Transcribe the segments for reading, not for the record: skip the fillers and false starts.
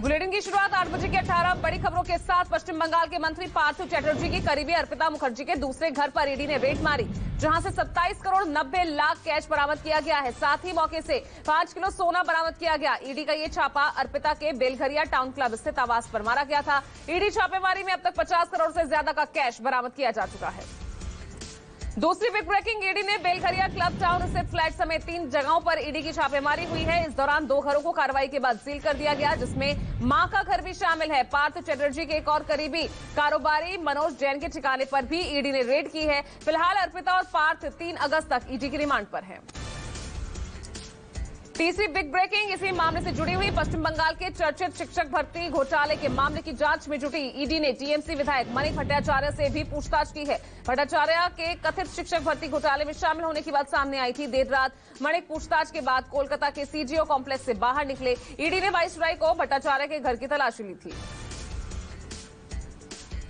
Bulletin की शुरुआत 8 बजे की 18 बड़ी खबरों के साथ। पश्चिम बंगाल के मंत्री पार्थ चैटर्जी की करीबी अर्पिता मुखर्जी के दूसरे घर पर ईडी ने रेड मारी, जहां से 27 करोड़ 90 लाख कैश बरामद किया गया है। साथ ही मौके से 5 किलो सोना बरामद किया गया। ईडी का ये छापा अर्पिता के बेलघरिया टाउन क्लब स्थित आवास पर मारा गया था। ईडी छापेमारी में अब तक 50 करोड़ से ज्यादा का कैश बरामद किया जा चुका है। दूसरी बिग ब्रेकिंग, ईडी ने बेलघरिया क्लब टाउन स्थित फ्लैट समेत 3 जगहों पर ईडी की छापेमारी हुई है। इस दौरान 2 घरों को कार्रवाई के बाद सील कर दिया गया, जिसमें मां का घर भी शामिल है। पार्थ चैटर्जी के एक और करीबी कारोबारी मनोज जैन के ठिकाने पर भी ईडी ने रेड की है। फिलहाल अर्पिता और पार्थ 3 अगस्त तक ईडी की रिमांड पर हैं। तीसरी बिग ब्रेकिंग, इसी मामले से जुड़ी हुई पश्चिम बंगाल के चर्चित शिक्षक भर्ती घोटाले के मामले की जांच में जुटी ईडी ने टीएमसी विधायक मणिक भट्टाचार्य से भी पूछताछ की है। भट्टाचार्य के कथित शिक्षक भर्ती घोटाले में शामिल होने की बात सामने आई थी। देर रात मणिक पूछताछ के बाद कोलकाता के सीजीओ कॉम्प्लेक्स से बाहर निकले। ईडी ने 22 जुलाई को भट्टाचार्य के घर की तलाशी ली थी।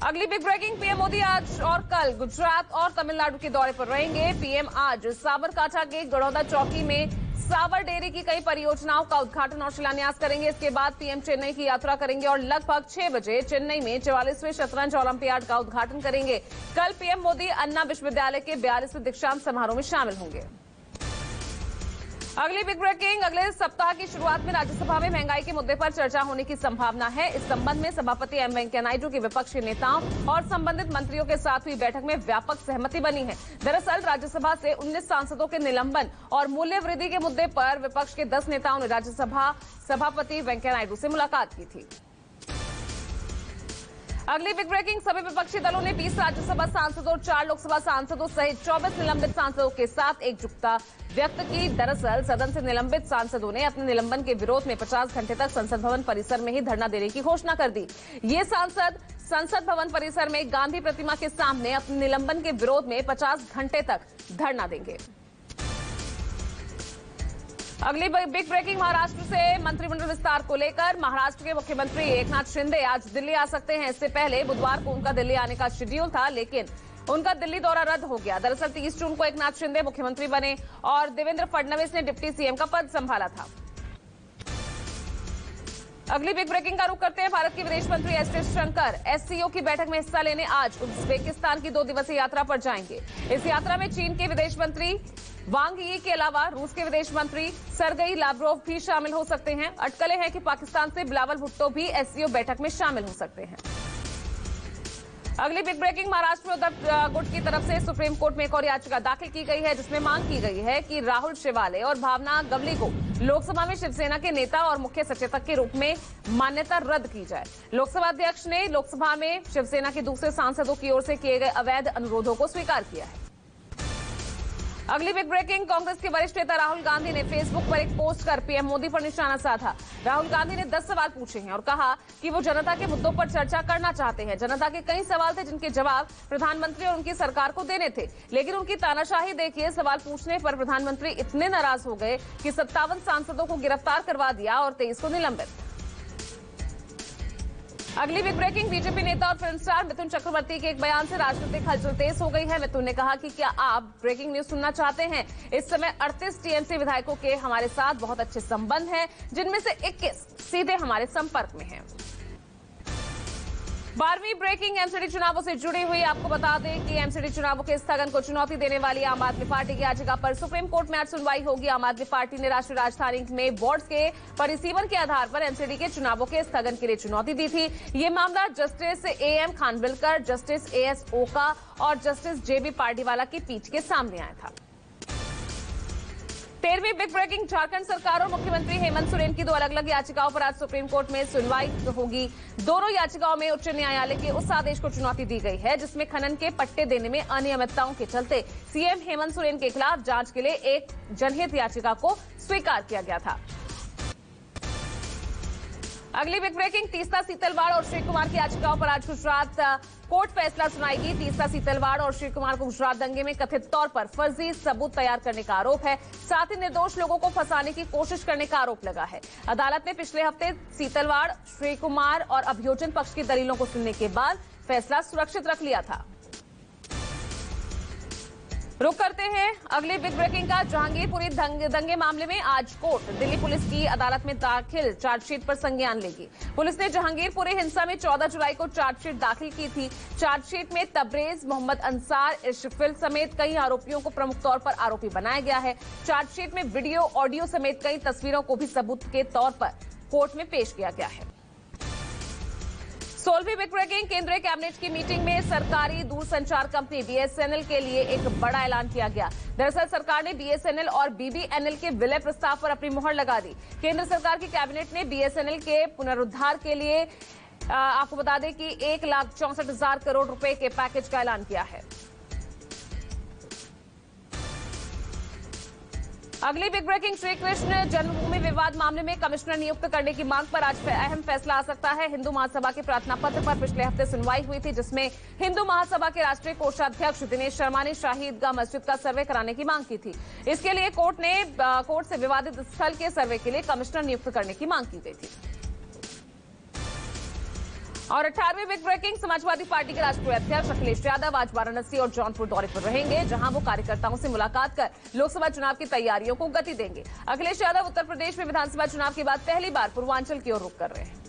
अगली बिग ब्रेकिंग, पीएम मोदी आज और कल गुजरात और तमिलनाडु के दौरे पर रहेंगे। पीएम आज साबरकांठा के गड़ौदा चौकी में साबर डेयरी की कई परियोजनाओं का उद्घाटन और शिलान्यास करेंगे। इसके बाद पीएम चेन्नई की यात्रा करेंगे और लगभग 6 बजे चेन्नई में 44वें शतरंज ओलंपियाड का उद्घाटन करेंगे। कल पीएम मोदी अन्ना विश्वविद्यालय के 42वें दीक्षांत समारोह में शामिल होंगे। अगली बिग ब्रेकिंग, अगले सप्ताह की शुरुआत में राज्यसभा में महंगाई के मुद्दे पर चर्चा होने की संभावना है। इस संबंध में सभापति एम वेंकैया नायडू की विपक्षी नेताओं और संबंधित मंत्रियों के साथ हुई बैठक में व्यापक सहमति बनी है। दरअसल राज्यसभा से 19 सांसदों के निलंबन और मूल्य वृद्धि के मुद्दे पर विपक्ष के 10 नेताओं ने राज्यसभा सभापति वेंकैया नायडू से मुलाकात की थी। अगली बिग ब्रेकिंग, सभी विपक्षी दलों ने 20 राज्यसभा सांसदों और 4 लोकसभा सांसदों सहित 24 निलंबित सांसदों के साथ एकजुटता व्यक्त की। दरअसल सदन से निलंबित सांसदों ने अपने निलंबन के विरोध में 50 घंटे तक संसद भवन परिसर में ही धरना देने की घोषणा कर दी। ये सांसद संसद भवन परिसर में गांधी प्रतिमा के सामने अपने निलंबन के विरोध में 50 घंटे तक धरना देंगे। अगली बिग ब्रेकिंग, महाराष्ट्र से मंत्रिमंडल विस्तार को लेकर महाराष्ट्र के मुख्यमंत्री एकनाथ शिंदे आज दिल्ली आ सकते हैं। इससे पहले बुधवार को उनका दिल्ली आने का शेड्यूल था, लेकिन उनका दिल्ली दौरा रद्द हो गया। दरअसल 30 जून को एकनाथ शिंदे मुख्यमंत्री बने और देवेंद्र फडणवीस ने डिप्टी सीएम का पद संभाला था। अगली बिग ब्रेकिंग का रुख करते हैं। भारत के विदेश मंत्री एस जयशंकर एससीओ की बैठक में हिस्सा लेने आज उज्बेकिस्तान की 2 दिवसीय यात्रा पर जाएंगे। इस यात्रा में चीन के विदेश मंत्री वांग यी के अलावा रूस के विदेश मंत्री सरगई लावरोव भी शामिल हो सकते हैं। अटकलें हैं कि पाकिस्तान से बिलावल भुट्टो भी एससीओ बैठक में शामिल हो सकते हैं। अगली बिग ब्रेकिंग, महाराष्ट्र में उद्धव गुट की तरफ से सुप्रीम कोर्ट में एक और याचिका दाखिल की गई है, जिसमें मांग की गई है कि राहुल शिवाले और भावना गवली को लोकसभा में शिवसेना के नेता और मुख्य सचेतक के रूप में मान्यता रद्द की जाए। लोकसभा अध्यक्ष ने लोकसभा में शिवसेना के दूसरे सांसदों की ओर से किए गए अवैध अनुरोधों को स्वीकार किया है। अगली बिग ब्रेकिंग, कांग्रेस के वरिष्ठ नेता राहुल गांधी ने फेसबुक पर एक पोस्ट कर पीएम मोदी पर निशाना साधा। राहुल गांधी ने 10 सवाल पूछे हैं और कहा कि वो जनता के मुद्दों पर चर्चा करना चाहते हैं। जनता के कई सवाल थे जिनके जवाब प्रधानमंत्री और उनकी सरकार को देने थे, लेकिन उनकी तानाशाही देखिए। सवाल पूछने पर प्रधानमंत्री इतने नाराज हो गए कि 57 सांसदों को गिरफ्तार करवा दिया और 23 को निलंबित। अगली बिग ब्रेकिंग, बीजेपी नेता और फिल्म स्टार मिथुन चक्रवर्ती के एक बयान से राजनीतिक हलचल तेज हो गई है। मिथुन ने कहा कि क्या आप ब्रेकिंग न्यूज सुनना चाहते हैं? इस समय 38 टीएमसी विधायकों के हमारे साथ बहुत अच्छे संबंध हैं, जिनमें से 21 सीधे हमारे संपर्क में हैं। 12वीं ब्रेकिंग, एमसीडी चुनावों से जुड़ी हुई आपको बता दें कि एमसीडी चुनावों के स्थगन को चुनौती देने वाली आम आदमी पार्टी की याचिका पर सुप्रीम कोर्ट में आज सुनवाई होगी। आम आदमी पार्टी ने राष्ट्रीय राजधानी में वार्ड्स के परिसीमन के आधार पर एमसीडी के चुनावों के स्थगन के लिए चुनौती दी थी। ये मामला justice A M Khanwilkar, justice A S Oka और जस्टिस जेबी पार्डीवाला की पीठ के सामने आया था। 13वीं बिग ब्रेकिंग, झारखंड सरकार और मुख्यमंत्री हेमंत सोरेन की 2 अलग अलग याचिकाओं पर आज सुप्रीम कोर्ट में सुनवाई होगी। दोनों याचिकाओं में उच्च न्यायालय के उस आदेश को चुनौती दी गई है, जिसमें खनन के पट्टे देने में अनियमितताओं के चलते सीएम हेमंत सोरेन के खिलाफ जांच के लिए एक जनहित याचिका को स्वीकार किया गया था। अगली बिग ब्रेकिंग, तीस्ता सीतलवाड़ और श्री कुमार की याचिकाओं पर आज गुजरात कोर्ट फैसला सुनाएगी। तीस्ता सीतलवाड़ और श्री कुमार को गुजरात दंगे में कथित तौर पर फर्जी सबूत तैयार करने का आरोप है। साथ ही निर्दोष लोगों को फंसाने की कोशिश करने का आरोप लगा है। अदालत ने पिछले हफ्ते सीतलवाड़, श्री कुमार और अभियोजन पक्ष की दलीलों को सुनने के बाद फैसला सुरक्षित रख लिया था। रुक करते हैं अगली बिग ब्रेकिंग का। जहांगीरपुरी दंगे मामले में आज कोर्ट दिल्ली पुलिस की अदालत में दाखिल चार्जशीट पर संज्ञान लेगी। पुलिस ने जहांगीरपुरी हिंसा में 14 जुलाई को चार्जशीट दाखिल की थी। चार्जशीट में तबरेज, मोहम्मद अंसार, इशफिल समेत कई आरोपियों को प्रमुख तौर पर आरोपी बनाया गया है। चार्जशीट में वीडियो, ऑडियो समेत कई तस्वीरों को भी सबूत के तौर पर कोर्ट में पेश किया गया है। 16वीं बिग ब्रेकिंग। केंद्रीय कैबिनेट की मीटिंग में सरकारी दूरसंचार कंपनी बीएसएनएल के लिए एक बड़ा ऐलान किया गया। दरअसल सरकार ने बीएसएनएल और बीबीएनएल के विलय प्रस्ताव पर अपनी मुहर लगा दी। केंद्र सरकार की कैबिनेट ने बीएसएनएल के पुनरुद्धार के लिए आपको बता दें कि 1,64,000 करोड़ रुपए के पैकेज का ऐलान किया है। अगली बिग ब्रेकिंग। श्री कृष्ण जन्मभूमि विवाद मामले में कमिश्नर नियुक्त करने की मांग पर आज अहम फैसला आ सकता है। हिंदू महासभा के प्रार्थना पत्र पर पिछले हफ्ते सुनवाई हुई थी, जिसमें हिंदू महासभा के राष्ट्रीय कोषाध्यक्ष दिनेश शर्मा ने शाही ईदगाह मस्जिद का सर्वे कराने की मांग की थी। इसके लिए कोर्ट से विवादित स्थल के सर्वे के लिए कमिश्नर नियुक्त करने की मांग की गई थी। और 18वीं बिग ब्रेकिंग। समाजवादी पार्टी के राष्ट्रीय अध्यक्ष अखिलेश यादव आज वाराणसी और जौनपुर दौरे पर रहेंगे, जहां वो कार्यकर्ताओं से मुलाकात कर लोकसभा चुनाव की तैयारियों को गति देंगे। अखिलेश यादव उत्तर प्रदेश में विधानसभा चुनाव के बाद पहली बार पूर्वांचल की ओर रुख कर रहे हैं।